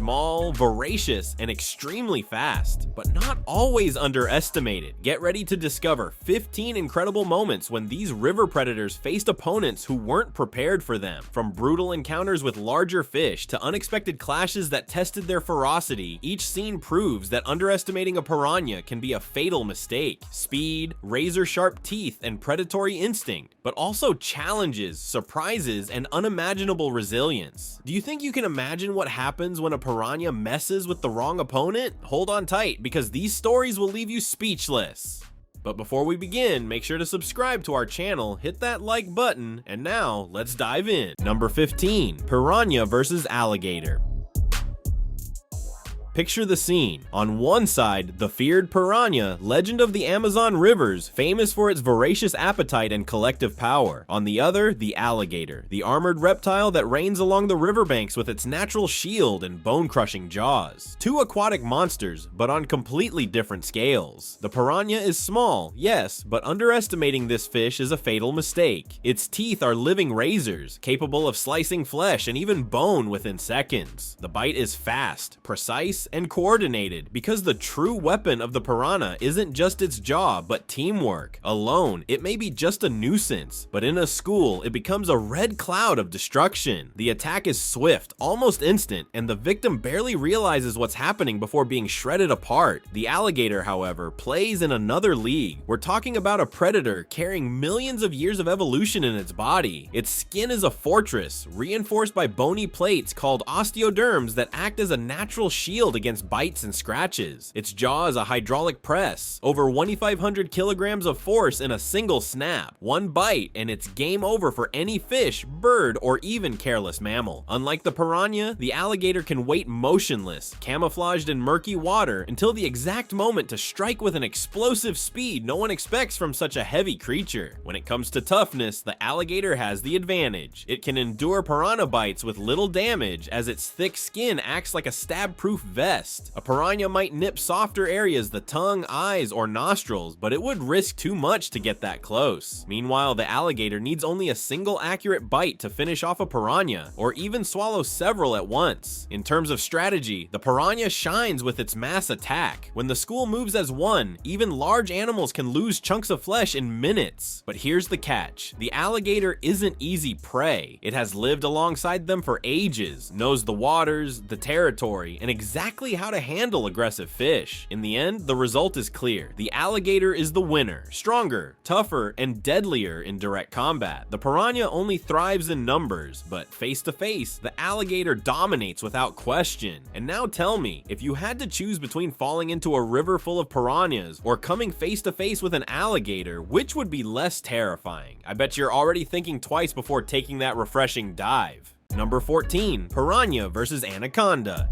small, voracious, and extremely fast, but not always underestimated. Get ready to discover 15 incredible moments when these river predators faced opponents who weren't prepared for them. From brutal encounters with larger fish to unexpected clashes that tested their ferocity, each scene proves that underestimating a piranha can be a fatal mistake. Speed, razor-sharp teeth, and predatory instinct, but also challenges, surprises, and unimaginable resilience. Do you think you can imagine what happens when a piranha messes with the wrong opponent? Hold on tight, because these stories will leave you speechless. But before we begin, make sure to subscribe to our channel, hit that like button, and now let's dive in. Number 15, Piranha versus Alligator. Picture the scene. On one side, the feared piranha, legend of the Amazon rivers, famous for its voracious appetite and collective power. On the other, the alligator, the armored reptile that reigns along the riverbanks with its natural shield and bone-crushing jaws. Two aquatic monsters, but on completely different scales. The piranha is small, yes, but underestimating this fish is a fatal mistake. Its teeth are living razors, capable of slicing flesh and even bone within seconds. The bite is fast, precise, and coordinated, because the true weapon of the piranha isn't just its jaw, but teamwork. Alone, it may be just a nuisance, but in a school, it becomes a red cloud of destruction. The attack is swift, almost instant, and the victim barely realizes what's happening before being shredded apart. The alligator, however, plays in another league. We're talking about a predator carrying millions of years of evolution in its body. Its skin is a fortress, reinforced by bony plates called osteoderms that act as a natural shield against bites and scratches. Its jaw is a hydraulic press, over 2,500 kilograms of force in a single snap. One bite and it's game over for any fish, bird, or even careless mammal. Unlike the piranha, the alligator can wait motionless, camouflaged in murky water, until the exact moment to strike with an explosive speed no one expects from such a heavy creature. When it comes to toughness, the alligator has the advantage. It can endure piranha bites with little damage, as its thick skin acts like a stab-proof vest. A piranha might nip softer areas, the tongue, eyes, or nostrils, but it would risk too much to get that close. Meanwhile, the alligator needs only a single accurate bite to finish off a piranha, or even swallow several at once. In terms of strategy, the piranha shines with its mass attack. When the school moves as one, even large animals can lose chunks of flesh in minutes. But here's the catch. The alligator isn't easy prey. It has lived alongside them for ages, knows the waters, the territory, and exactly how to handle aggressive fish. In the end, the result is clear. The alligator is the winner, stronger, tougher, and deadlier in direct combat. The piranha only thrives in numbers, but face to face, the alligator dominates without question. And now tell me, if you had to choose between falling into a river full of piranhas or coming face to face with an alligator, which would be less terrifying? I bet you're already thinking twice before taking that refreshing dive. Number 14, Piranha versus Anaconda.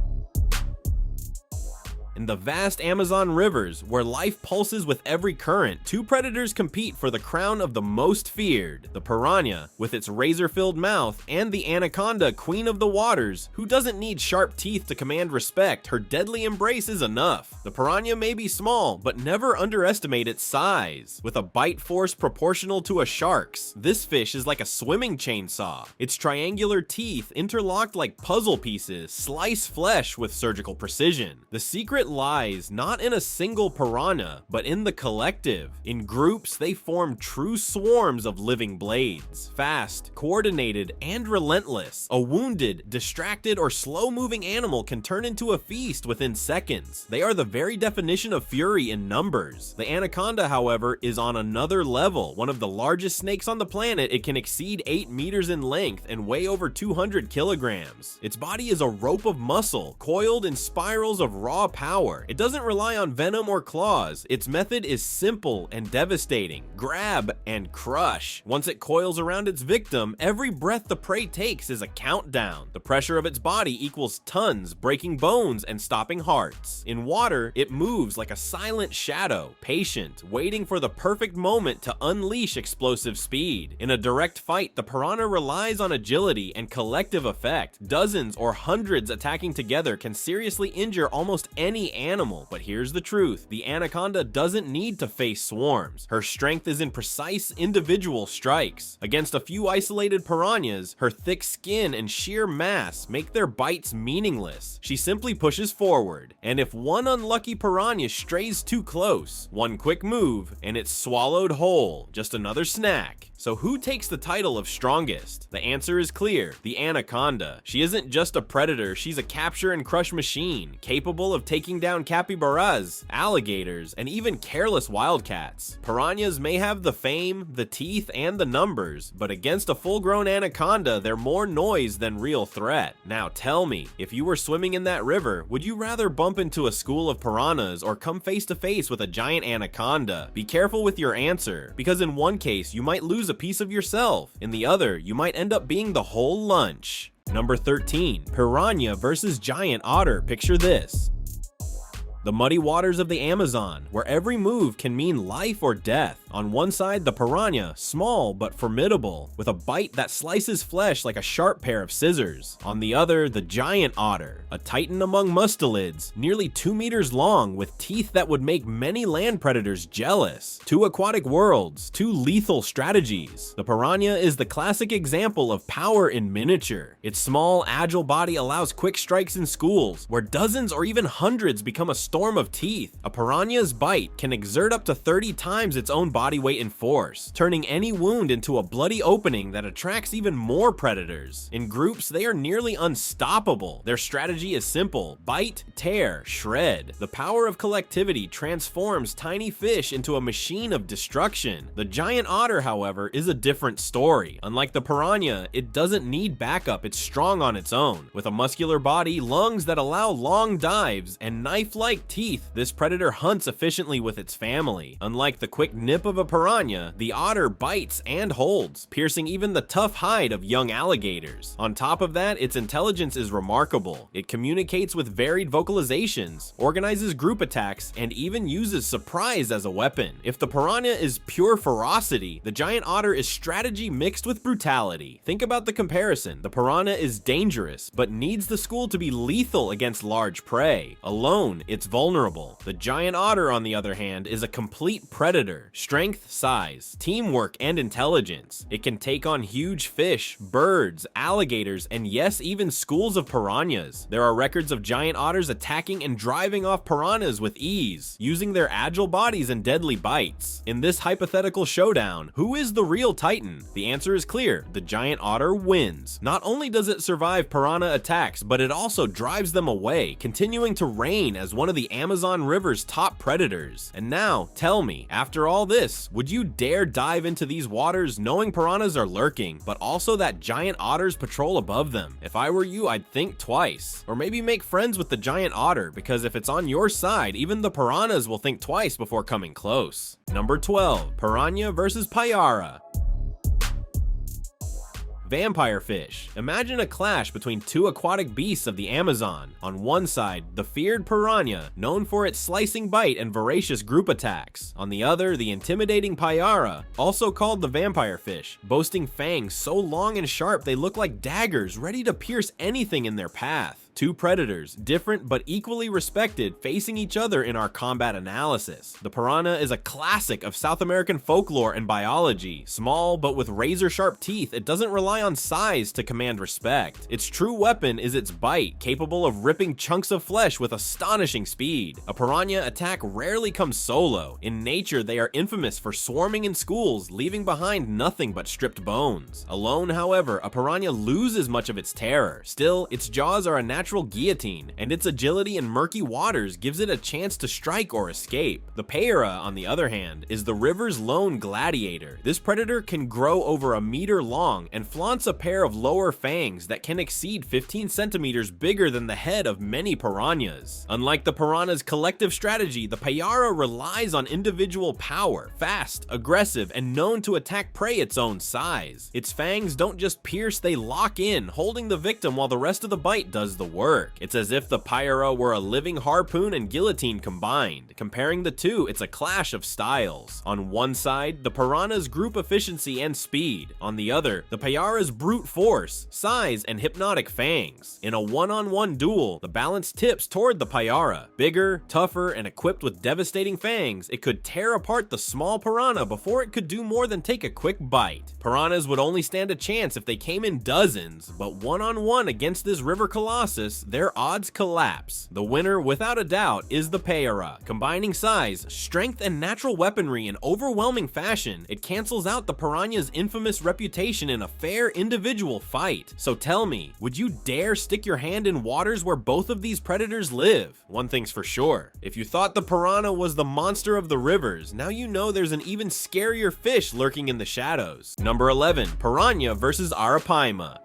In the vast Amazon rivers, where life pulses with every current, two predators compete for the crown of the most feared. The piranha, with its razor-filled mouth, and the anaconda, queen of the waters, who doesn't need sharp teeth to command respect. Her deadly embrace is enough. The piranha may be small, but never underestimate its size. With a bite force proportional to a shark's, this fish is like a swimming chainsaw. Its triangular teeth, interlocked like puzzle pieces, slice flesh with surgical precision. The secret lies not in a single piranha, but in the collective. In groups, they form true swarms of living blades. Fast, coordinated, and relentless. A wounded, distracted, or slow-moving animal can turn into a feast within seconds. They are the very definition of fury in numbers. The anaconda, however, is on another level. One of the largest snakes on the planet, it can exceed 8 meters in length and weigh over 200 kilograms. Its body is a rope of muscle, coiled in spirals of raw power. It doesn't rely on venom or claws. Its method is simple and devastating. Grab and crush. Once it coils around its victim, every breath the prey takes is a countdown. The pressure of its body equals tons, breaking bones and stopping hearts. In water, it moves like a silent shadow, patient, waiting for the perfect moment to unleash explosive speed. In a direct fight, the piranha relies on agility and collective effect. Dozens or hundreds attacking together can seriously injure almost any tiny animal, but here's the truth. The anaconda doesn't need to face swarms. Her strength is in precise individual strikes. Against a few isolated piranhas, her thick skin and sheer mass make their bites meaningless. She simply pushes forward, and if one unlucky piranha strays too close, one quick move, and it's swallowed whole. Just another snack. So who takes the title of strongest? The answer is clear, the anaconda. She isn't just a predator, she's a capture and crush machine, capable of taking down capybaras, alligators, and even careless wildcats. Piranhas may have the fame, the teeth, and the numbers, but against a full-grown anaconda, they're more noise than real threat. Now tell me, if you were swimming in that river, would you rather bump into a school of piranhas or come face to face with a giant anaconda? Be careful with your answer, because in one case, you might lose a piece of yourself. In the other, you might end up being the whole lunch. Number 13, piranha versus giant otter. Picture this. The muddy waters of the Amazon, where every move can mean life or death. On one side, the piranha, small but formidable, with a bite that slices flesh like a sharp pair of scissors. On the other, the giant otter, a titan among mustelids, nearly 2 meters long, with teeth that would make many land predators jealous. Two aquatic worlds, two lethal strategies. The piranha is the classic example of power in miniature. Its small, agile body allows quick strikes in schools, where dozens or even hundreds become a storm of teeth. A piranha's bite can exert up to 30 times its own body weight and force, turning any wound into a bloody opening that attracts even more predators. In groups, they are nearly unstoppable. Their strategy is simple: bite, tear, shred. The power of collectivity transforms tiny fish into a machine of destruction. The giant otter, however, is a different story. Unlike the piranha, it doesn't need backup, it's strong on its own. With a muscular body, lungs that allow long dives, and knife-like teeth, this predator hunts efficiently with its family. Unlike the quick nip of a piranha, the otter bites and holds, piercing even the tough hide of young alligators. On top of that, its intelligence is remarkable. It communicates with varied vocalizations, organizes group attacks, and even uses surprise as a weapon. If the piranha is pure ferocity, the giant otter is strategy mixed with brutality. Think about the comparison. The piranha is dangerous, but needs the school to be lethal against large prey. Alone, it's vulnerable. The giant otter, on the other hand, is a complete predator. Strength, size, teamwork, and intelligence. It can take on huge fish, birds, alligators, and yes, even schools of piranhas. There are records of giant otters attacking and driving off piranhas with ease, using their agile bodies and deadly bites. In this hypothetical showdown, who is the real titan? The answer is clear: the giant otter wins. Not only does it survive piranha attacks, but it also drives them away, continuing to reign as one of the Amazon River's top predators. And now, tell me, after all this, would you dare dive into these waters knowing piranhas are lurking, but also that giant otters patrol above them? If I were you, I'd think twice. Or maybe make friends with the giant otter, because if it's on your side, even the piranhas will think twice before coming close. Number 12, piranha versus payara. Vampire fish. Imagine a clash between two aquatic beasts of the Amazon. On one side, the feared piranha, known for its slicing bite and voracious group attacks. On the other, the intimidating payara, also called the vampire fish, boasting fangs so long and sharp they look like daggers ready to pierce anything in their path. Two predators, different but equally respected, facing each other in our combat analysis. The piranha is a classic of South American folklore and biology. Small but with razor-sharp teeth, it doesn't rely on size to command respect. Its true weapon is its bite, capable of ripping chunks of flesh with astonishing speed. A piranha attack rarely comes solo. In nature, they are infamous for swarming in schools, leaving behind nothing but stripped bones. Alone, however, a piranha loses much of its terror. Still, its jaws are a natural guillotine, and its agility in murky waters gives it a chance to strike or escape. The payara, on the other hand, is the river's lone gladiator. This predator can grow over a meter long and flaunts a pair of lower fangs that can exceed 15 centimeters bigger than the head of many piranhas. Unlike the piranha's collective strategy, the payara relies on individual power, fast, aggressive, and known to attack prey its own size. Its fangs don't just pierce, they lock in, holding the victim while the rest of the bite does the work. It's as if the Pyra were a living harpoon and guillotine combined. Comparing the two, it's a clash of styles. On one side, the Piranha's group efficiency and speed. On the other, the Pyra's brute force, size, and hypnotic fangs. In a one-on-one duel, the balance tips toward the Pyra. Bigger, tougher, and equipped with devastating fangs, it could tear apart the small Piranha before it could do more than take a quick bite. Piranhas would only stand a chance if they came in dozens, but one-on-one against this river colossus, their odds collapse. The winner, without a doubt, is the Pyra. Combining size, strength, and natural weaponry in overwhelming fashion, it cancels out the Piranha's infamous reputation in a fair individual fight. So tell me, would you dare stick your hand in waters where both of these predators live? One thing's for sure, if you thought the Piranha was the monster of the rivers, now you know there's an even scarier fish lurking in the shadows. Number 11, Piranha versus Arapaima.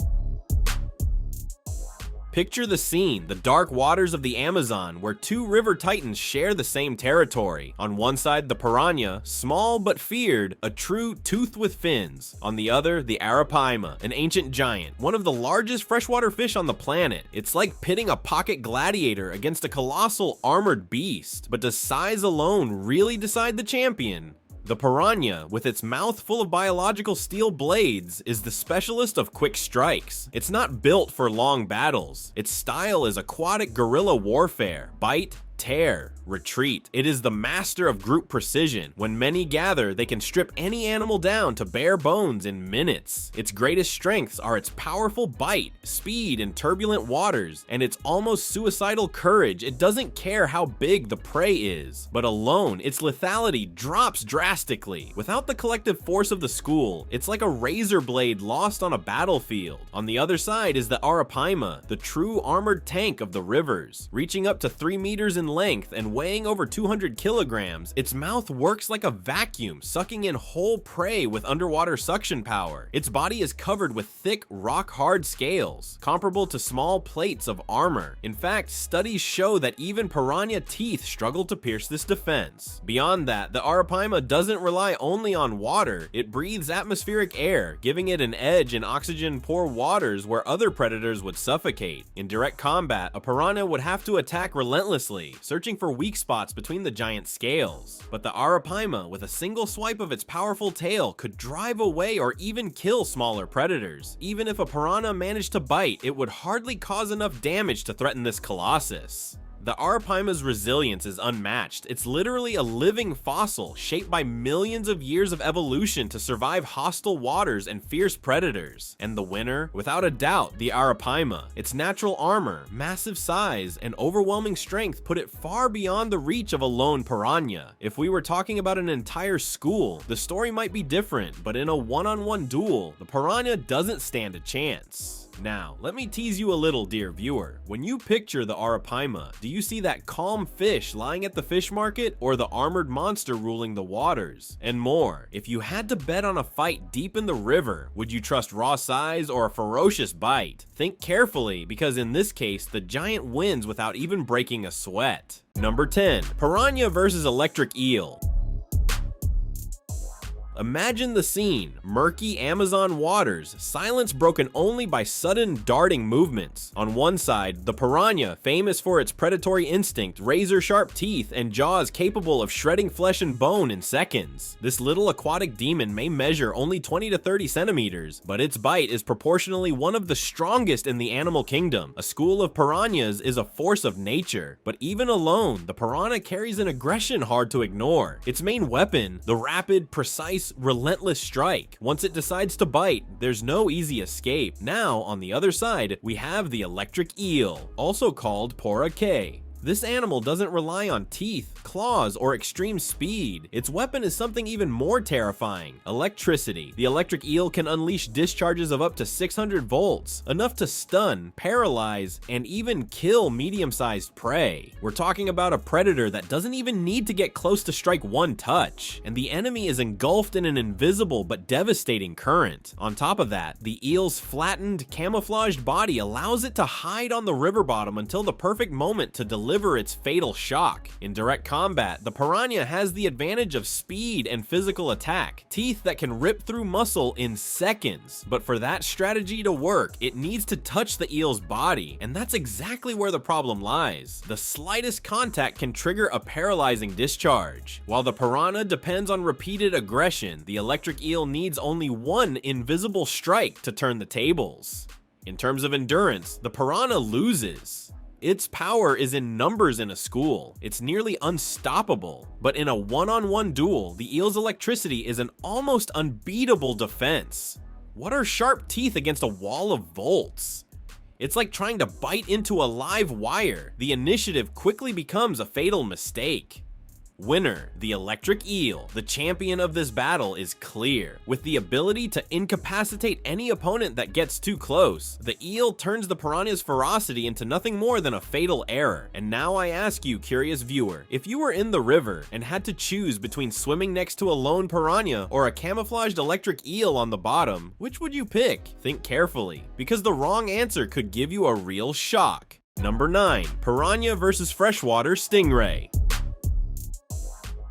Picture the scene, the dark waters of the Amazon, where two river titans share the same territory. On one side, the Piranha, small but feared, a true tooth with fins. On the other, the Arapaima, an ancient giant, one of the largest freshwater fish on the planet. It's like pitting a pocket gladiator against a colossal armored beast. But does size alone really decide the champion? The Piranha, with its mouth full of biological steel blades, is the specialist of quick strikes. It's not built for long battles. Its style is aquatic guerrilla warfare. Bite, tear, retreat. It is the master of group precision. When many gather, they can strip any animal down to bare bones in minutes. Its greatest strengths are its powerful bite, speed in turbulent waters, and its almost suicidal courage. It doesn't care how big the prey is, but alone, its lethality drops drastically. Without the collective force of the school, it's like a razor blade lost on a battlefield. On the other side is the Arapaima, the true armored tank of the rivers. Reaching up to 3 meters in length and weighing over 200 kilograms, its mouth works like a vacuum, sucking in whole prey with underwater suction power. Its body is covered with thick, rock-hard scales, comparable to small plates of armor. In fact, studies show that even piranha teeth struggle to pierce this defense. Beyond that, the Arapaima doesn't rely only on water, it breathes atmospheric air, giving it an edge in oxygen-poor waters where other predators would suffocate. In direct combat, a piranha would have to attack relentlessly, searching for weak spots between the giant scales. But the Arapaima, with a single swipe of its powerful tail, could drive away or even kill smaller predators. Even if a piranha managed to bite, it would hardly cause enough damage to threaten this colossus. The Arapaima's resilience is unmatched. It's literally a living fossil, shaped by millions of years of evolution to survive hostile waters and fierce predators. And the winner? Without a doubt, the Arapaima. Its natural armor, massive size, and overwhelming strength put it far beyond the reach of a lone piranha. If we were talking about an entire school, the story might be different, but in a one-on-one duel, the piranha doesn't stand a chance. Now, let me tease you a little, dear viewer. When you picture the Arapaima, do you see that calm fish lying at the fish market, or the armored monster ruling the waters? And more. If you had to bet on a fight deep in the river, would you trust raw size or a ferocious bite? Think carefully, because in this case, the giant wins without even breaking a sweat. Number 10. Piranha versus electric eel. Imagine the scene, murky Amazon waters, silence broken only by sudden darting movements. On one side, the piranha, famous for its predatory instinct, razor-sharp teeth, and jaws capable of shredding flesh and bone in seconds. This little aquatic demon may measure only 20 to 30 centimeters, but its bite is proportionally one of the strongest in the animal kingdom. A school of piranhas is a force of nature, but even alone, the piranha carries an aggression hard to ignore. Its main weapon, the rapid, precise, relentless strike. Once it decides to bite, there's no easy escape. Now, on the other side, we have the electric eel, also called Porake. This animal doesn't rely on teeth, claws, or extreme speed. Its weapon is something even more terrifying: electricity. The electric eel can unleash discharges of up to 600 volts, enough to stun, paralyze, and even kill medium-sized prey. We're talking about a predator that doesn't even need to get close to strike one touch, and the enemy is engulfed in an invisible but devastating current. On top of that, the eel's flattened, camouflaged body allows it to hide on the river bottom until the perfect moment to deliver deliver its fatal shock. In direct combat, the piranha has the advantage of speed and physical attack, teeth that can rip through muscle in seconds. But for that strategy to work, it needs to touch the eel's body, and that's exactly where the problem lies. The slightest contact can trigger a paralyzing discharge. While the piranha depends on repeated aggression, the electric eel needs only one invisible strike to turn the tables. In terms of endurance, the piranha loses. Its power is in numbers in a school. It's nearly unstoppable. But in a one-on-one duel, the eel's electricity is an almost unbeatable defense. What are sharp teeth against a wall of volts? It's like trying to bite into a live wire. The initiative quickly becomes a fatal mistake. Winner, the electric eel. The champion of this battle is clear. With the ability to incapacitate any opponent that gets too close, the eel turns the piranha's ferocity into nothing more than a fatal error. And now I ask you, curious viewer, if you were in the river and had to choose between swimming next to a lone piranha or a camouflaged electric eel on the bottom, which would you pick? Think carefully, because the wrong answer could give you a real shock. Number 9. Piranha versus freshwater stingray.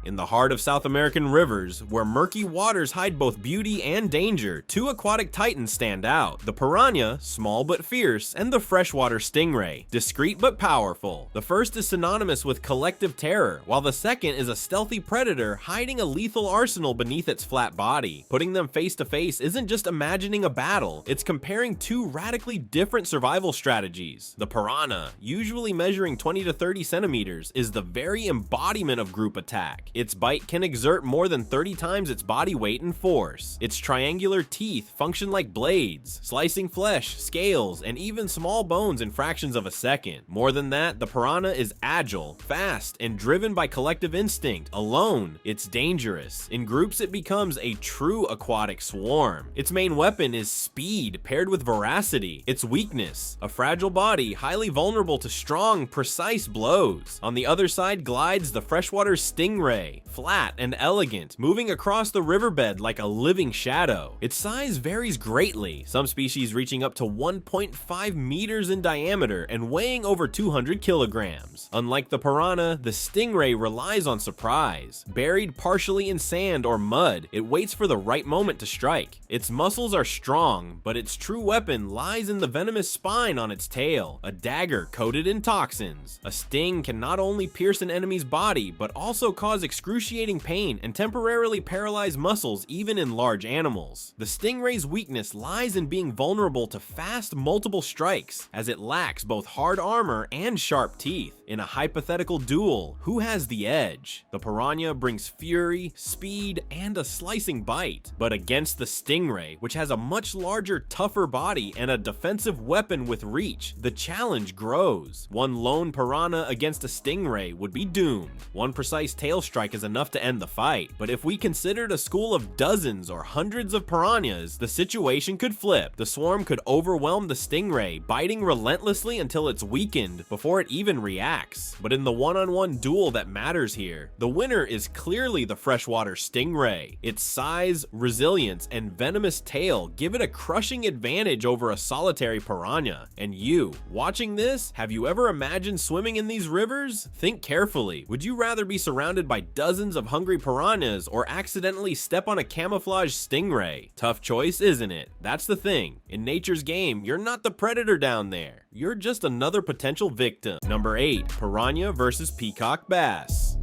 In the heart of South American rivers, where murky waters hide both beauty and danger, two aquatic titans stand out. The piranha, small but fierce, and the freshwater stingray, discreet but powerful. The first is synonymous with collective terror, while the second is a stealthy predator hiding a lethal arsenal beneath its flat body. Putting them face to face isn't just imagining a battle, it's comparing two radically different survival strategies. The piranha, usually measuring 20 to 30 centimeters, is the very embodiment of group attack. Its bite can exert more than 30 times its body weight and force. Its triangular teeth function like blades, slicing flesh, scales, and even small bones in fractions of a second. More than that, the piranha is agile, fast, and driven by collective instinct. Alone, it's dangerous. In groups, it becomes a true aquatic swarm. Its main weapon is speed paired with veracity. Its weakness, a fragile body highly vulnerable to strong, precise blows. On the other side glides the freshwater stingray, flat and elegant, moving across the riverbed like a living shadow. Its size varies greatly, some species reaching up to 1.5 meters in diameter and weighing over 200 kilograms. Unlike the piranha, the stingray relies on surprise. Buried partially in sand or mud, it waits for the right moment to strike. Its muscles are strong, but its true weapon lies in the venomous spine on its tail, a dagger coated in toxins. A sting can not only pierce an enemy's body, but also cause excruciating pain and temporarily paralyze muscles even in large animals. The stingray's weakness lies in being vulnerable to fast multiple strikes, as it lacks both hard armor and sharp teeth. In a hypothetical duel, who has the edge? The piranha brings fury, speed, and a slicing bite. But against the stingray, which has a much larger, tougher body and a defensive weapon with reach, the challenge grows. One lone piranha against a stingray would be doomed. One precise tail strike is enough to end the fight, but if we considered a school of dozens or hundreds of piranhas, the situation could flip. The swarm could overwhelm the stingray, biting relentlessly until it's weakened before it even reacts. But in the one-on-one duel that matters here, the winner is clearly the freshwater stingray. Its size, resilience, and venomous tail give it a crushing advantage over a solitary piranha. And you, watching this, have you ever imagined swimming in these rivers? Think carefully. Would you rather be surrounded by dozens of hungry piranhas or accidentally step on a camouflaged stingray? Tough choice, isn't it? That's the thing. In nature's game, you're not the predator down there. You're just another potential victim. Number 8. Piranha versus peacock bass.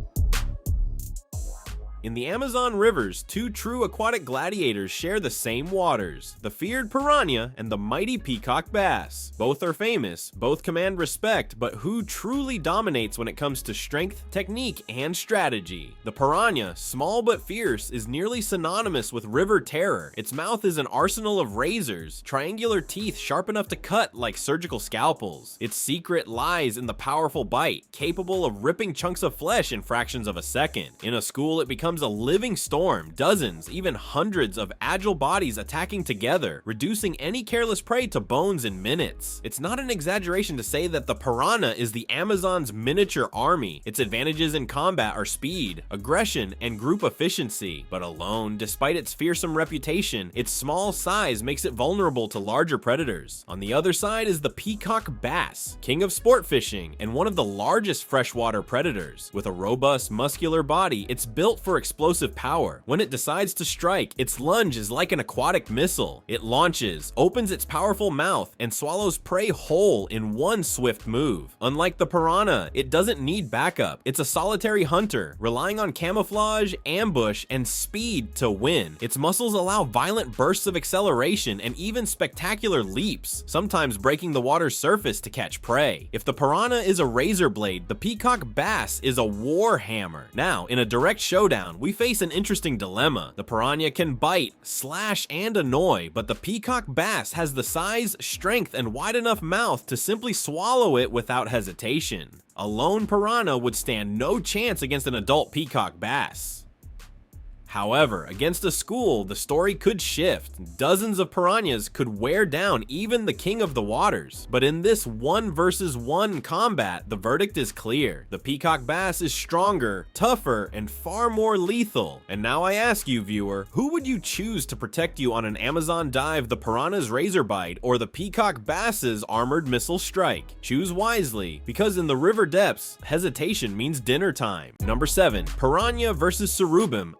In the Amazon rivers, two true aquatic gladiators share the same waters, the feared piranha and the mighty peacock bass. Both are famous, both command respect, but who truly dominates when it comes to strength, technique, and strategy? The piranha, small but fierce, is nearly synonymous with river terror. Its mouth is an arsenal of razors, triangular teeth sharp enough to cut like surgical scalpels. Its secret lies in the powerful bite, capable of ripping chunks of flesh in fractions of a second. In a school, it becomes becomes a living storm, dozens, even hundreds of agile bodies attacking together, reducing any careless prey to bones in minutes. It's not an exaggeration to say that the piranha is the Amazon's miniature army. Its advantages in combat are speed, aggression, and group efficiency. But alone, despite its fearsome reputation, its small size makes it vulnerable to larger predators. On the other side is the peacock bass, king of sport fishing and one of the largest freshwater predators. With a robust, muscular body, it's built for explosive power. When it decides to strike, its lunge is like an aquatic missile. It launches, opens its powerful mouth, and swallows prey whole in one swift move. Unlike the piranha, it doesn't need backup. It's a solitary hunter, relying on camouflage, ambush, and speed to win. Its muscles allow violent bursts of acceleration and even spectacular leaps, sometimes breaking the water's surface to catch prey. If the piranha is a razor blade, the peacock bass is a war hammer. Now, in a direct showdown, we face an interesting dilemma. The piranha can bite, slash, and annoy, but the peacock bass has the size, strength, and wide enough mouth to simply swallow it without hesitation. A lone piranha would stand no chance against an adult peacock bass. However, against a school, the story could shift. Dozens of piranhas could wear down even the king of the waters. But in this 1 versus 1 combat, the verdict is clear. The peacock bass is stronger, tougher, and far more lethal. And now I ask you, viewer, who would you choose to protect you on an Amazon dive, the piranha's razor bite, or the peacock bass's armored missile strike? Choose wisely, because in the river depths, hesitation means dinner time. Number 7, piranha versus surubim.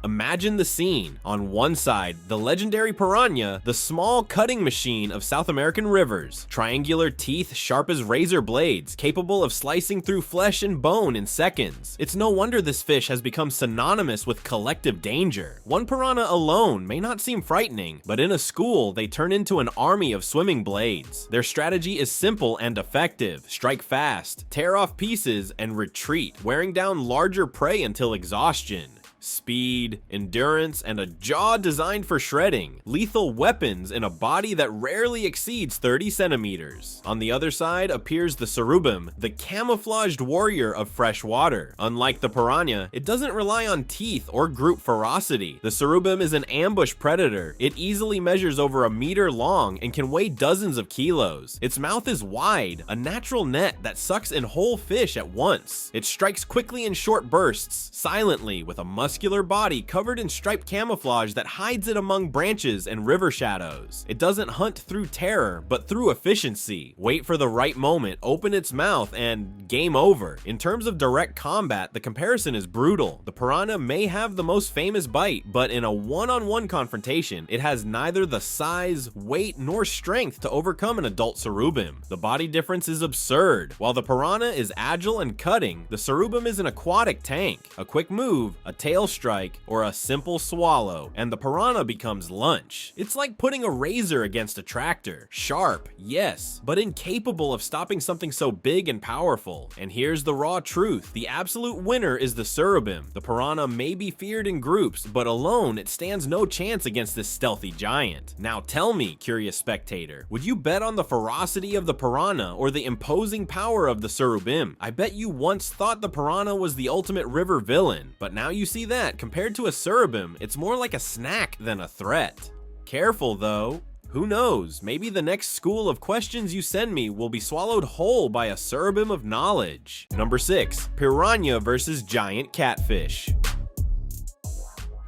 Imagine the scene. On one side, the legendary piranha, the small cutting machine of South American rivers. Triangular teeth sharp as razor blades, capable of slicing through flesh and bone in seconds. It's no wonder this fish has become synonymous with collective danger. One piranha alone may not seem frightening, but in a school, they turn into an army of swimming blades. Their strategy is simple and effective. Strike fast, tear off pieces, and retreat, wearing down larger prey until exhaustion. Speed, endurance, and a jaw designed for shredding. Lethal weapons in a body that rarely exceeds 30 centimeters. On the other side appears the surubim, the camouflaged warrior of fresh water. Unlike the piranha, it doesn't rely on teeth or group ferocity. The surubim is an ambush predator. It easily measures over a meter long and can weigh dozens of kilos. Its mouth is wide, a natural net that sucks in whole fish at once. It strikes quickly in short bursts, silently, with a muscular body covered in striped camouflage that hides it among branches and river shadows. It doesn't hunt through terror, but through efficiency. Wait for the right moment, open its mouth, and game over. In terms of direct combat, the comparison is brutal. The piranha may have the most famous bite, but in a one-on-one confrontation, it has neither the size, weight, nor strength to overcome an adult surubim. The body difference is absurd. While the piranha is agile and cutting, the surubim is an aquatic tank. A quick move, a tail strike, or a simple swallow, and the piranha becomes lunch. It's like putting a razor against a tractor. Sharp, yes, but incapable of stopping something so big and powerful. And here's the raw truth. The absolute winner is the surubim. The piranha may be feared in groups, but alone it stands no chance against this stealthy giant. Now tell me, curious spectator, would you bet on the ferocity of the piranha or the imposing power of the surubim? I bet you once thought the piranha was the ultimate river villain, but now you see that compared to a surubim, it's more like a snack than a threat. Careful though. Who knows, maybe the next school of questions you send me will be swallowed whole by a surubim of knowledge. Number 6, piranha versus giant catfish.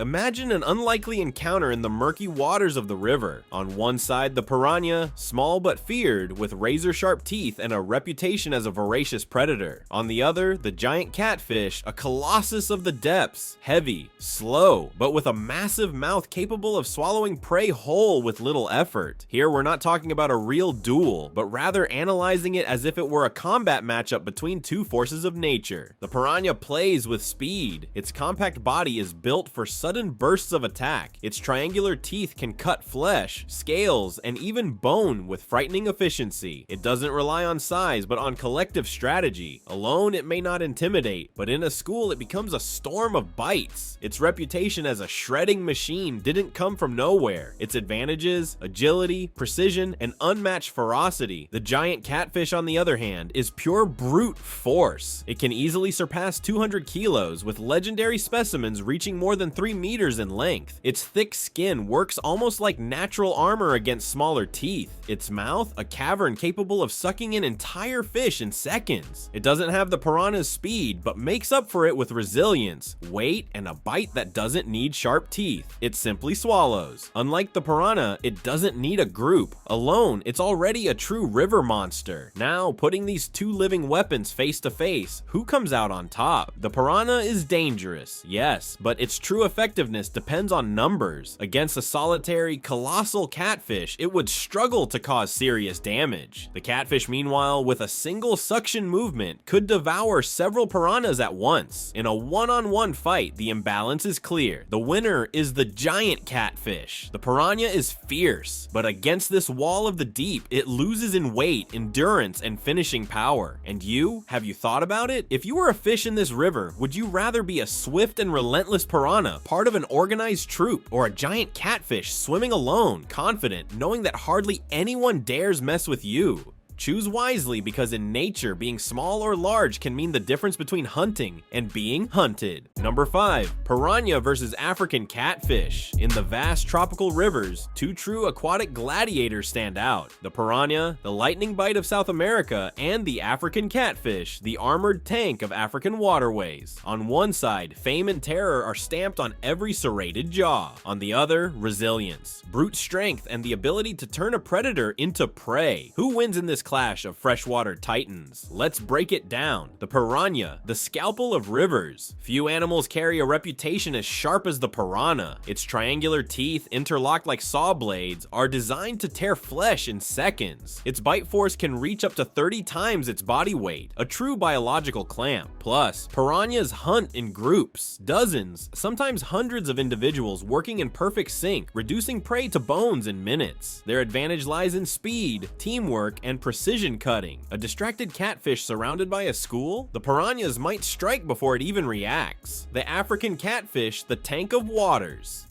Imagine an unlikely encounter in the murky waters of the river. On one side, the piranha, small but feared, with razor-sharp teeth and a reputation as a voracious predator. On the other, the giant catfish, a colossus of the depths, heavy, slow, but with a massive mouth capable of swallowing prey whole with little effort. Here, we're not talking about a real duel, but rather analyzing it as if it were a combat matchup between two forces of nature. The piranha plays with speed. Its compact body is built for such sudden bursts of attack. Its triangular teeth can cut flesh, scales, and even bone with frightening efficiency. It doesn't rely on size, but on collective strategy. Alone, it may not intimidate, but in a school, it becomes a storm of bites. Its reputation as a shredding machine didn't come from nowhere. Its advantages, agility, precision, and unmatched ferocity. The giant catfish, on the other hand, is pure brute force. It can easily surpass 200 kilos, with legendary specimens reaching more than 3 meters in length. Its thick skin works almost like natural armor against smaller teeth. Its mouth, a cavern capable of sucking in entire fish in seconds. It doesn't have the piranha's speed, but makes up for it with resilience, weight, and a bite that doesn't need sharp teeth. It simply swallows. Unlike the piranha, it doesn't need a group. Alone, it's already a true river monster. Now, putting these two living weapons face to face, who comes out on top? The piranha is dangerous, yes, but its true effectiveness depends on numbers. Against a solitary, colossal catfish, it would struggle to cause serious damage. The catfish, meanwhile, with a single suction movement, could devour several piranhas at once. In a one-on-one fight, the imbalance is clear. The winner is the giant catfish. The piranha is fierce, but against this wall of the deep, it loses in weight, endurance, and finishing power. And you? Have you thought about it? If you were a fish in this river, would you rather be a swift and relentless piranha, part of an organized troop, or a giant catfish swimming alone, confident, knowing that hardly anyone dares mess with you? Choose wisely, because in nature, being small or large can mean the difference between hunting and being hunted. Number 5. Piranha versus African catfish. In the vast tropical rivers, two true aquatic gladiators stand out. The piranha, the lightning bite of South America, and the African catfish, the armored tank of African waterways. On one side, fame and terror are stamped on every serrated jaw. On the other, resilience, brute strength, and the ability to turn a predator into prey. Who wins in this clash of freshwater titans? Let's break it down. The piranha, the scalpel of rivers. Few animals carry a reputation as sharp as the piranha. Its triangular teeth, interlocked like saw blades, are designed to tear flesh in seconds. Its bite force can reach up to 30 times its body weight, a true biological clamp. Plus, piranhas hunt in groups, dozens, sometimes hundreds of individuals working in perfect sync, reducing prey to bones in minutes. Their advantage lies in speed, teamwork, and precision cutting. A distracted catfish surrounded by a school? The piranhas might strike before it even reacts. The African catfish, the tank of waters.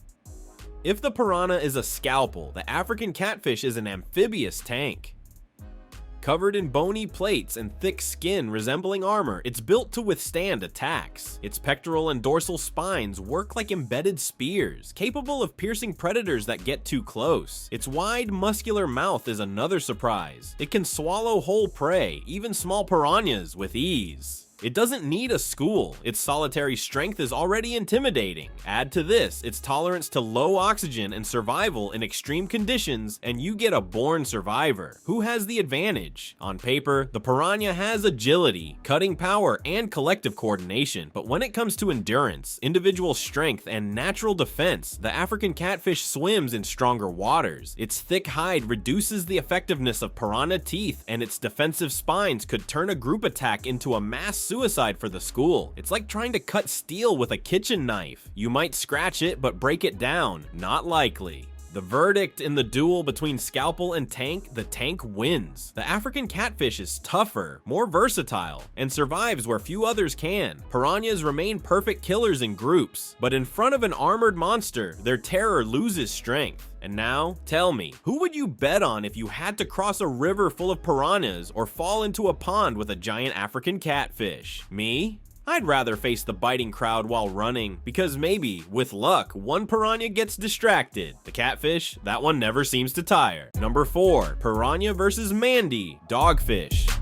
If the piranha is a scalpel, the African catfish is an amphibious tank. Covered in bony plates and thick skin resembling armor, it's built to withstand attacks. Its pectoral and dorsal spines work like embedded spears, capable of piercing predators that get too close. Its wide, muscular mouth is another surprise. It can swallow whole prey, even small piranhas, with ease. It doesn't need a school. Its solitary strength is already intimidating. Add to this its tolerance to low oxygen and survival in extreme conditions, and you get a born survivor. Who has the advantage? On paper, the piranha has agility, cutting power, and collective coordination, but when it comes to endurance, individual strength, and natural defense, the African catfish swims in stronger waters. Its thick hide reduces the effectiveness of piranha teeth, and its defensive spines could turn a group attack into a mass suicide for the school. It's like trying to cut steel with a kitchen knife. You might scratch it, but break it down. Not likely. The verdict in the duel between scalpel and tank, the tank wins. The African catfish is tougher, more versatile, and survives where few others can. Piranhas remain perfect killers in groups, but in front of an armored monster, their terror loses strength. And now, tell me, who would you bet on if you had to cross a river full of piranhas or fall into a pond with a giant African catfish? Me? I'd rather face the biting crowd while running, because maybe, with luck, one piranha gets distracted. The catfish, that one never seems to tire. Number 4, piranha versus Mandy, dogfish.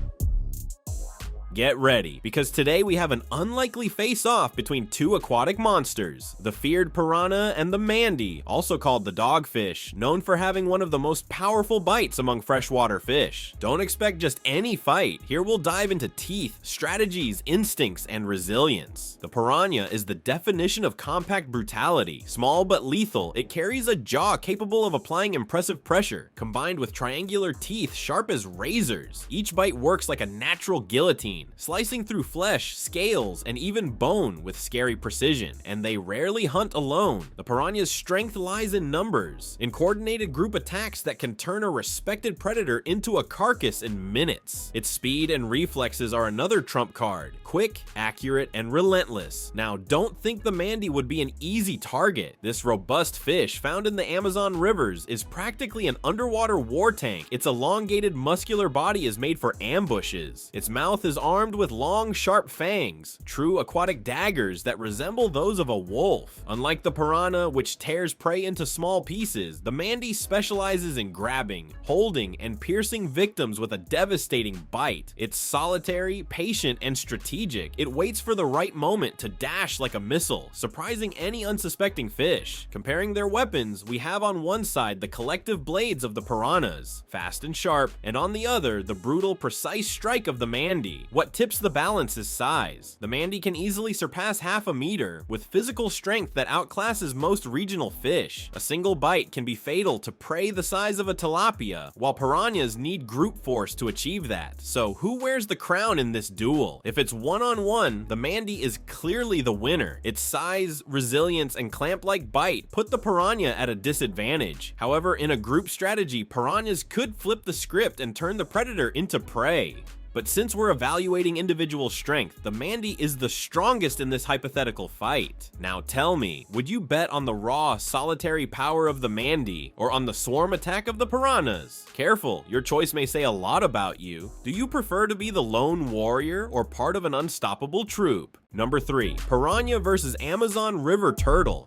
Get ready, because today we have an unlikely face-off between two aquatic monsters, the feared piranha and the Mandy, also called the dogfish, known for having one of the most powerful bites among freshwater fish. Don't expect just any fight. Here we'll dive into teeth, strategies, instincts, and resilience. The piranha is the definition of compact brutality. Small but lethal, it carries a jaw capable of applying impressive pressure, combined with triangular teeth sharp as razors. Each bite works like a natural guillotine, terrain, slicing through flesh, scales, and even bone with scary precision, and they rarely hunt alone. The piranha's strength lies in numbers, in coordinated group attacks that can turn a respected predator into a carcass in minutes. Its speed and reflexes are another trump card, quick, accurate, and relentless. Now, don't think the Mandy would be an easy target. This robust fish found in the Amazon rivers is practically an underwater war tank. Its elongated muscular body is made for ambushes. Its mouth is armed with long, sharp fangs, true aquatic daggers that resemble those of a wolf. Unlike the piranha, which tears prey into small pieces, the Mandy specializes in grabbing, holding, and piercing victims with a devastating bite. It's solitary, patient, and strategic. It waits for the right moment to dash like a missile, surprising any unsuspecting fish. Comparing their weapons, we have on one side the collective blades of the piranhas, fast and sharp, and on the other, the brutal, precise strike of the Mandy. What tips the balance is size. The Mandy can easily surpass half a meter, with physical strength that outclasses most regional fish. A single bite can be fatal to prey the size of a tilapia, while piranhas need group force to achieve that. So who wears the crown in this duel? If it's one-on-one, the Mandy is clearly the winner. Its size, resilience, and clamp-like bite put the piranha at a disadvantage. However, in a group strategy, piranhas could flip the script and turn the predator into prey. But since we're evaluating individual strength, the Mandy is the strongest in this hypothetical fight. Now tell me, would you bet on the raw, solitary power of the Mandy, or on the swarm attack of the piranhas? Careful, your choice may say a lot about you. Do you prefer to be the lone warrior or part of an unstoppable troop? Number 3, piranha versus Amazon river turtle.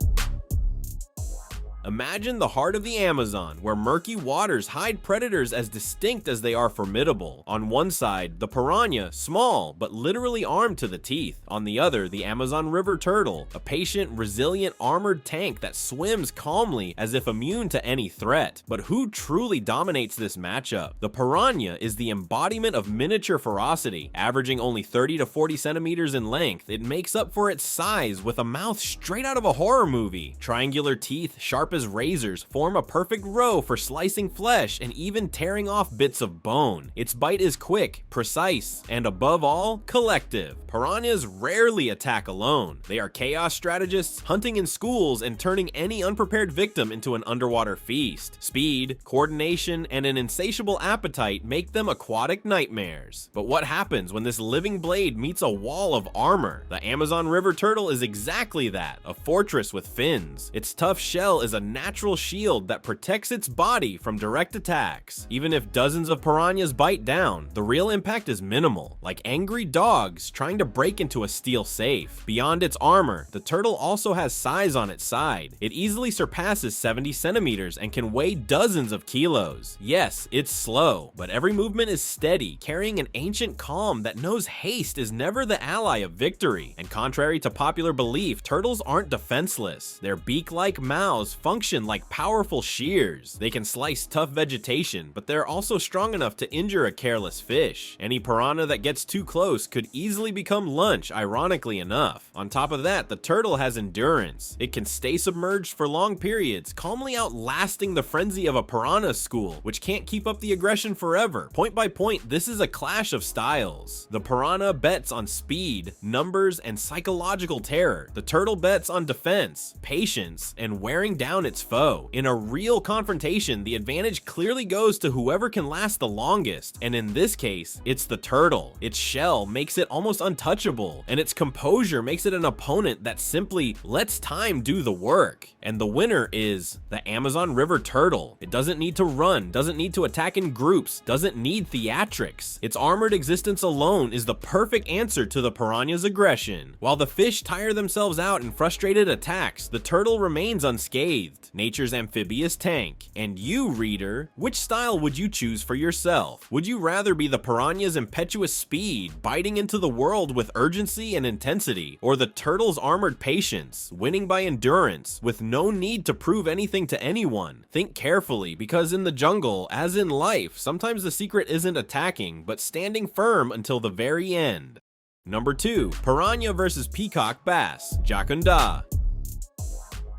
Imagine the heart of the Amazon, where murky waters hide predators as distinct as they are formidable. On one side, the piranha, small, but literally armed to the teeth. On the other, the Amazon river turtle, a patient, resilient, armored tank that swims calmly as if immune to any threat. But who truly dominates this matchup? The piranha is the embodiment of miniature ferocity. Averaging only 30 to 40 centimeters in length, it makes up for its size with a mouth straight out of a horror movie. Triangular teeth, sharp as razors, form a perfect row for slicing flesh and even tearing off bits of bone. Its bite is quick, precise, and above all, collective. Piranhas rarely attack alone. They are chaos strategists, hunting in schools and turning any unprepared victim into an underwater feast. Speed, coordination, and an insatiable appetite make them aquatic nightmares. But what happens when this living blade meets a wall of armor? The Amazon river turtle is exactly that, a fortress with fins. Its tough shell is a natural shield that protects its body from direct attacks. Even if dozens of piranhas bite down, the real impact is minimal, like angry dogs trying to break into a steel safe. Beyond its armor, the turtle also has size on its side. It easily surpasses 70 centimeters and can weigh dozens of kilos. Yes, it's slow, but every movement is steady, carrying an ancient calm that knows haste is never the ally of victory. And contrary to popular belief, turtles aren't defenseless. Their beak-like mouths function like powerful shears. They can slice tough vegetation, but they're also strong enough to injure a careless fish. Any piranha that gets too close could easily become lunch, ironically enough. On top of that, the turtle has endurance. It can stay submerged for long periods, calmly outlasting the frenzy of a piranha school, which can't keep up the aggression forever. Point by point, this is a clash of styles. The piranha bets on speed, numbers, and psychological terror. The turtle bets on defense, patience, and wearing down its foe. In a real confrontation, the advantage clearly goes to whoever can last the longest, and in this case, it's the turtle. Its shell makes it almost untouchable, and its composure makes it an opponent that simply lets time do the work. And the winner is the Amazon river turtle. It doesn't need to run, doesn't need to attack in groups, doesn't need theatrics. Its armored existence alone is the perfect answer to the piranha's aggression. While the fish tire themselves out in frustrated attacks, the turtle remains unscathed, nature's amphibious tank. And you, reader, which style would you choose for yourself? Would you rather be the piranha's impetuous speed, biting into the world with urgency and intensity, or the turtle's armored patience, winning by endurance, with no need to prove anything to anyone? Think carefully, because in the jungle, as in life, sometimes the secret isn't attacking, but standing firm until the very end. Number 2, piranha versus peacock bass, Jacunda.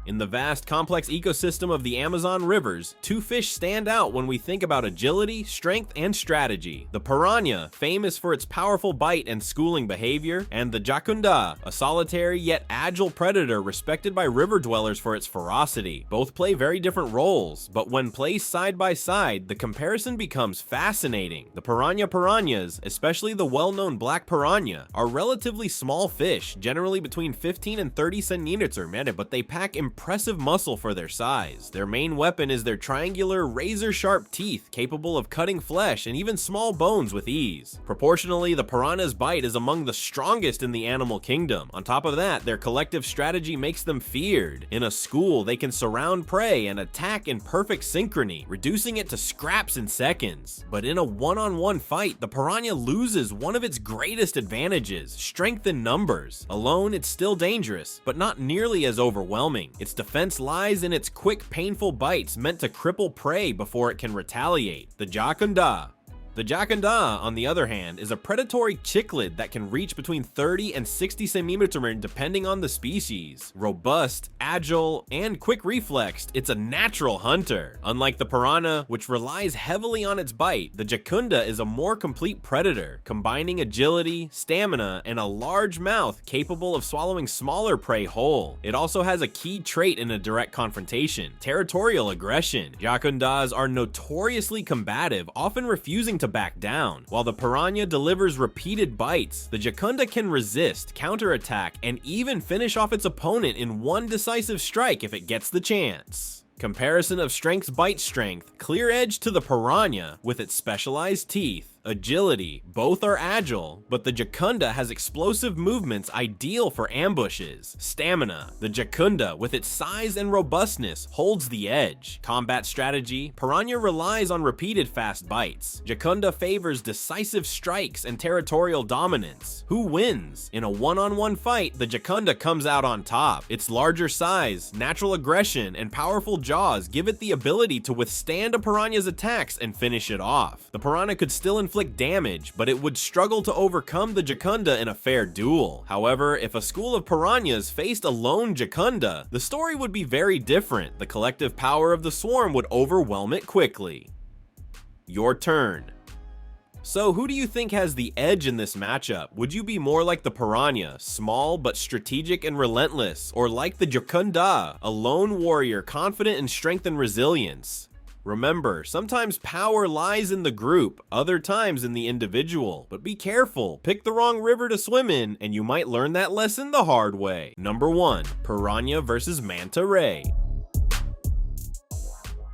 In the vast, complex ecosystem of the Amazon rivers, two fish stand out when we think about agility, strength, and strategy. The piranha, famous for its powerful bite and schooling behavior, and the jacunda, a solitary yet agile predator respected by river dwellers for its ferocity. Both play very different roles, but when placed side by side, the comparison becomes fascinating. The piranhas, especially the well-known black piranha, are relatively small fish, generally between 15 and 30 centimeters, but they pack impressive muscle for their size. Their main weapon is their triangular, razor-sharp teeth, capable of cutting flesh and even small bones with ease. Proportionally, the piranha's bite is among the strongest in the animal kingdom. On top of that, their collective strategy makes them feared. In a school, they can surround prey and attack in perfect synchrony, reducing it to scraps in seconds. But in a one-on-one fight, the piranha loses one of its greatest advantages: strength in numbers. Alone, it's still dangerous, but not nearly as overwhelming. Its defense lies in its quick, painful bites meant to cripple prey before it can retaliate. The jacunda. The jacunda, on the other hand, is a predatory cichlid that can reach between 30 and 60 centimeters depending on the species. Robust, agile, and quick-reflexed, it's a natural hunter. Unlike the piranha, which relies heavily on its bite, the jacunda is a more complete predator, combining agility, stamina, and a large mouth capable of swallowing smaller prey whole. It also has a key trait in a direct confrontation: territorial aggression. Jacundas are notoriously combative, often refusing to back down. While the piranha delivers repeated bites, the jacunda can resist, counterattack, and even finish off its opponent in one decisive strike if it gets the chance. Comparison of strength's bite strength: clear edge to the piranha with its specialized teeth. Agility, both are agile, but the jacunda has explosive movements ideal for ambushes. Stamina, the jacunda, with its size and robustness, holds the edge. Combat strategy, piranha relies on repeated fast bites. Jacunda favors decisive strikes and territorial dominance. Who wins? In a one-on-one fight, the jacunda comes out on top. Its larger size, natural aggression, and powerful jaws give it the ability to withstand a piranha's attacks and finish it off. The piranha could still inflict damage, but it would struggle to overcome the jacunda in a fair duel. However, if a school of piranhas faced a lone jacunda, the story would be very different. The collective power of the swarm would overwhelm it quickly. Your turn. So who do you think has the edge in this matchup? Would you be more like the piranha, small but strategic and relentless, or like the jacunda, a lone warrior confident in strength and resilience? Remember, sometimes power lies in the group, other times in the individual. But be careful, pick the wrong river to swim in, and you might learn that lesson the hard way. Number 1. Piranha versus manta ray.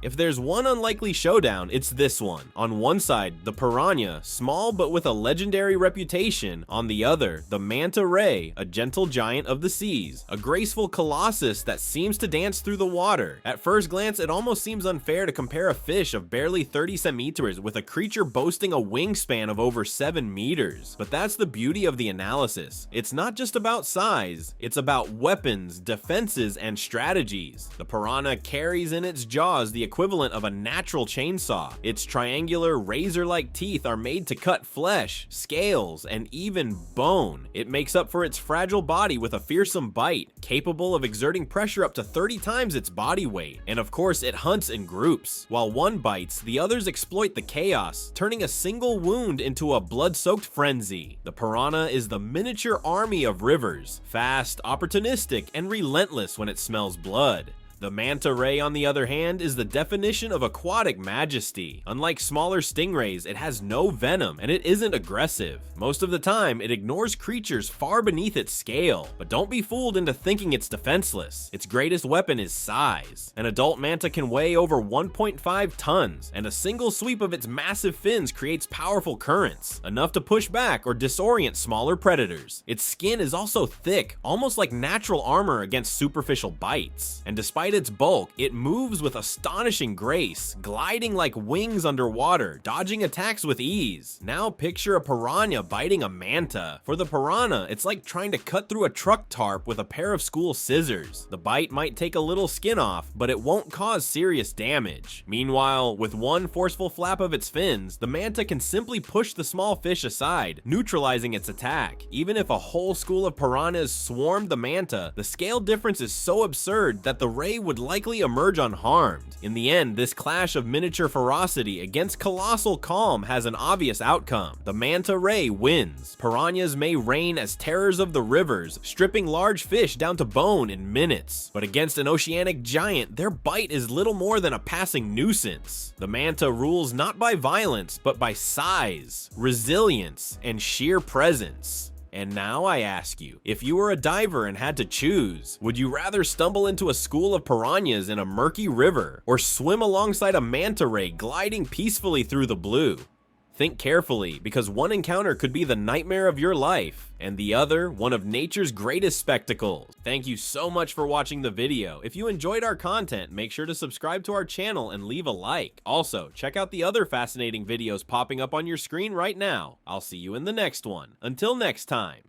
If there's one unlikely showdown, it's this one. On one side, the piranha, small but with a legendary reputation. On the other, the manta ray, a gentle giant of the seas, a graceful colossus that seems to dance through the water. At first glance, it almost seems unfair to compare a fish of barely 30 centimeters with a creature boasting a wingspan of over 7 meters. But that's the beauty of the analysis. It's not just about size, it's about weapons, defenses, and strategies. The piranha carries in its jaws the equivalent of a natural chainsaw. Its triangular, razor-like teeth are made to cut flesh, scales, and even bone. It makes up for its fragile body with a fearsome bite, capable of exerting pressure up to 30 times its body weight. And of course, it hunts in groups. While one bites, the others exploit the chaos, turning a single wound into a blood-soaked frenzy. The piranha is the miniature army of rivers, fast, opportunistic, and relentless when it smells blood. The manta ray, on the other hand, is the definition of aquatic majesty. Unlike smaller stingrays, it has no venom, and it isn't aggressive. Most of the time, it ignores creatures far beneath its scale. But don't be fooled into thinking it's defenseless. Its greatest weapon is size. An adult manta can weigh over 1.5 tons, and a single sweep of its massive fins creates powerful currents, enough to push back or disorient smaller predators. Its skin is also thick, almost like natural armor against superficial bites. And despite despite its bulk, it moves with astonishing grace, gliding like wings underwater, dodging attacks with ease. Now picture a piranha biting a manta. For the piranha, it's like trying to cut through a truck tarp with a pair of school scissors. The bite might take a little skin off, but it won't cause serious damage. Meanwhile, with one forceful flap of its fins, the manta can simply push the small fish aside, neutralizing its attack. Even if a whole school of piranhas swarmed the manta, the scale difference is so absurd that the ray would likely emerge unharmed. In the end, this clash of miniature ferocity against colossal calm has an obvious outcome. The manta ray wins. Piranhas may reign as terrors of the rivers, stripping large fish down to bone in minutes. But against an oceanic giant, their bite is little more than a passing nuisance. The manta rules not by violence, but by size, resilience, and sheer presence. And now I ask you, if you were a diver and had to choose, would you rather stumble into a school of piranhas in a murky river, or swim alongside a manta ray gliding peacefully through the blue? Think carefully, because one encounter could be the nightmare of your life, and the other, one of nature's greatest spectacles. Thank you so much for watching the video. If you enjoyed our content, make sure to subscribe to our channel and leave a like. Also, check out the other fascinating videos popping up on your screen right now. I'll see you in the next one. Until next time.